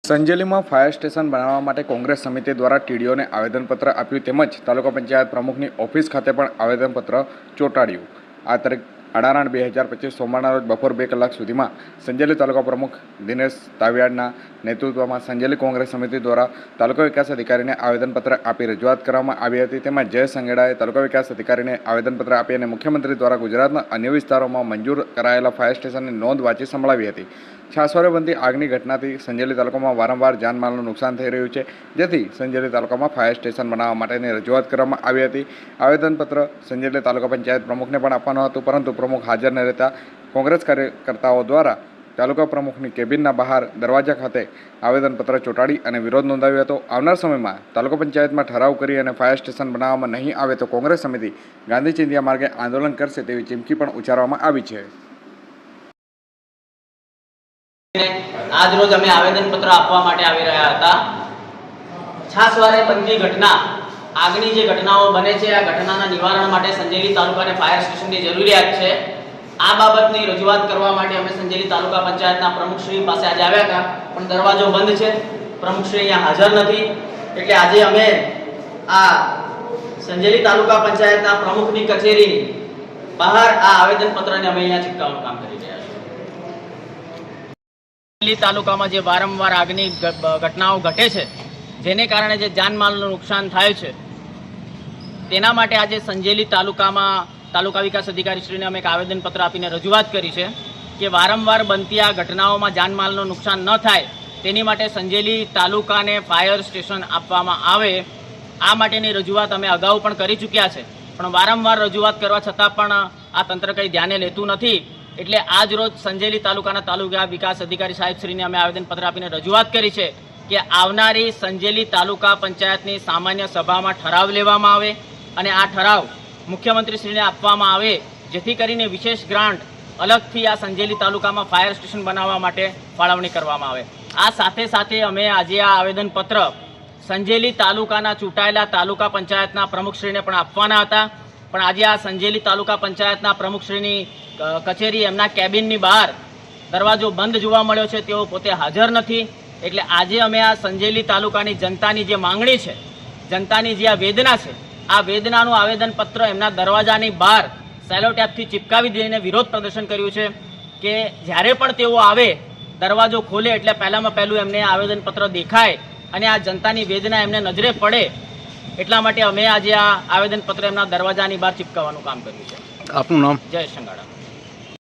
સંજેલીમાં fire station બનાવવા માટે કોંગ્રેસ સમિતિ દ્વારા ટીડીઓને આવેદનપત્ર આપ્યું તેમજ તાલુકા પંચાયત પ્રમુખની ઓફિસ ખાતે પણ આવેદનપત્ર ચોંટાડ્યું। આ તારીખ 18/2025 સોમવારના રોજ બપોર 2 કલાક સુધીમાં સંજેલી તાલુકા પ્રમુખ દિનેશ તાવિયાડના નેતૃત્વમાં સંજેલી કોંગ્રેસ સમિતિ દ્વારા તાલુકા વિકાસ અધિકારીને આવેદનપત્ર આપી રજૂઆત કરવામાં આવી હતી। તેમજ જય સંગેડાએ તાલુકા વિકાસ અધિકારીને આવેદનપત્ર આપી અને મુખ્યમંત્રી દ્વારા ગુજરાતના અન્ય વિસ્તારોમાં મંજૂર કરાયેલા ફાયર સ્ટેશનની નોંધ વાંચી સંભળાવી હતી। છાસવારે બનતી આગની ઘટનાથી સંજેલી તાલુકામાં વારંવાર જાનમાલનું નુકસાન થઈ રહ્યું છે, જેથી સંજેલી તાલુકામાં ફાયર સ્ટેશન બનાવવા માટેની રજૂઆત કરવામાં આવી હતી। આવેદનપત્ર સંજેલી તાલુકા પંચાયત પ્રમુખને પણ આપવાનું હતું, પરંતુ પ્રમુખ હાજર ન રહેતા કોંગ્રેસ કાર્યકર્તાઓ દ્વારા તાલુકા પ્રમુખની કેબિનના બહાર દરવાજા ખાતે આવેદનપત્ર ચોંટાડી અને વિરોધ નોંધાવ્યો હતો। આવનાર સમયમાં તાલુકા પંચાયતમાં ઠરાવ કરી અને ફાયર સ્ટેશન બનાવવામાં નહીં આવે તો કોંગ્રેસ સમિતિ ગાંધી ચિંધ્યા માર્ગે આંદોલન કરશે તેવી ચીમકી પણ ઉચ્ચારવામાં આવી છે। आज रोज अमे आवेदनपत्र आपवा माटे आवी रह्या हता। छासवारे बनती घटना आगनी जे घटनाओं बने छे आ घटनाना निवारण माटे संजेली तालुकाने फायर स्टेशननी जरूरियात छे। आ बाबतनी रजूआत करवा माटे अमे संजेली तालुका पंचायतना प्रमुखश्री पासे आज आव्या हता, पण दरवाजो बंध छे, प्रमुखश्री अहींया हाजर नथी। એટલે આજે અમે આ સંજેલી તાલુકા પંચાયતના પ્રમુખની કચેરીની બહાર આ આવેદનપત્રને અમે અહીંયા ચિપકાવવાનું કામ કરી રહ્યા છીએ। સંજેલી તાલુકામાં જે વારંવાર આગની ઘટનાઓ ઘટે છે, જેને કારણે જે જાનમાલનું નુકસાન થાય છે, તેના માટે આજે સંજેલી તાલુકામાં તાલુકા વિકાસ અધિકારીશ્રીને અમે એક આવેદનપત્ર આપીને રજૂઆત કરી છે કે વારંવાર બનતી આ ઘટનાઓમાં જાનમાલનું નુકસાન ન થાય તેની માટે સંજેલી તાલુકાને ફાયર સ્ટેશન આપવામાં આવે। આ માટેની રજૂઆત અમે અગાઉ પણ કરી ચૂક્યા છે, પણ વારંવાર રજૂઆત કરવા છતાં પણ આ તંત્ર કંઈ ધ્યાને લેતું નથી। એટલે આજ રોજ સંજેલી તાલુકાના તાલુકા વિકાસ અધિકારી સાહેબશ્રીને અમે આવેદનપત્ર આપીને રજૂઆત કરી છે કે આવનારી સંજેલી તાલુકા પંચાયતની સામાન્ય સભામાં ઠરાવ લેવામાં આવે અને આ ઠરાવ મુખ્યમંત્રીશ્રીને આપવામાં આવે, જેથી કરીને વિશેષ ગ્રાન્ટ અલગથી આ સંજેલી તાલુકામાં ફાયર સ્ટેશન બનાવવા માટે ફાળવણી કરવામાં આવે। આ સાથે સાથે અમે આજે આ આવેદનપત્ર સંજેલી તાલુકાના ચૂંટાયેલા તાલુકા પંચાયતના પ્રમુખશ્રીને પણ આપવાના હતા, પણ આજે આ સંજેલી તાલુકા પંચાયતના પ્રમુખશ્રીની કચેરી એમના કેબિનની બહાર દરવાજો બંધ જોવા મળ્યો છે, તેઓ પોતે હાજર નથી। એટલે આજે અમે આ સંજેલી તાલુકાની જનતાની જે માંગણી છે, જનતાની જે આ વેદના છે, આ વેદનાનું આવેદનપત્ર એમના દરવાજાની બહાર સેલો ટેપથી ચિપકાવી દઈને વિરોધ પ્રદર્શન કર્યું છે કે જ્યારે પણ તેઓ આવે દરવાજો ખોલે એટલે પહેલામાં પહેલું એમને આવેદનપત્ર દેખાય અને આ જનતાની વેદના એમને નજરે પડે, એટલા માટે અમે આજે આ આવેદનપત્ર એમના દરવાજાની બહાર ચિપકાવવાનું કામ કર્યું છે। આપનું નામ? જય સંગાડા।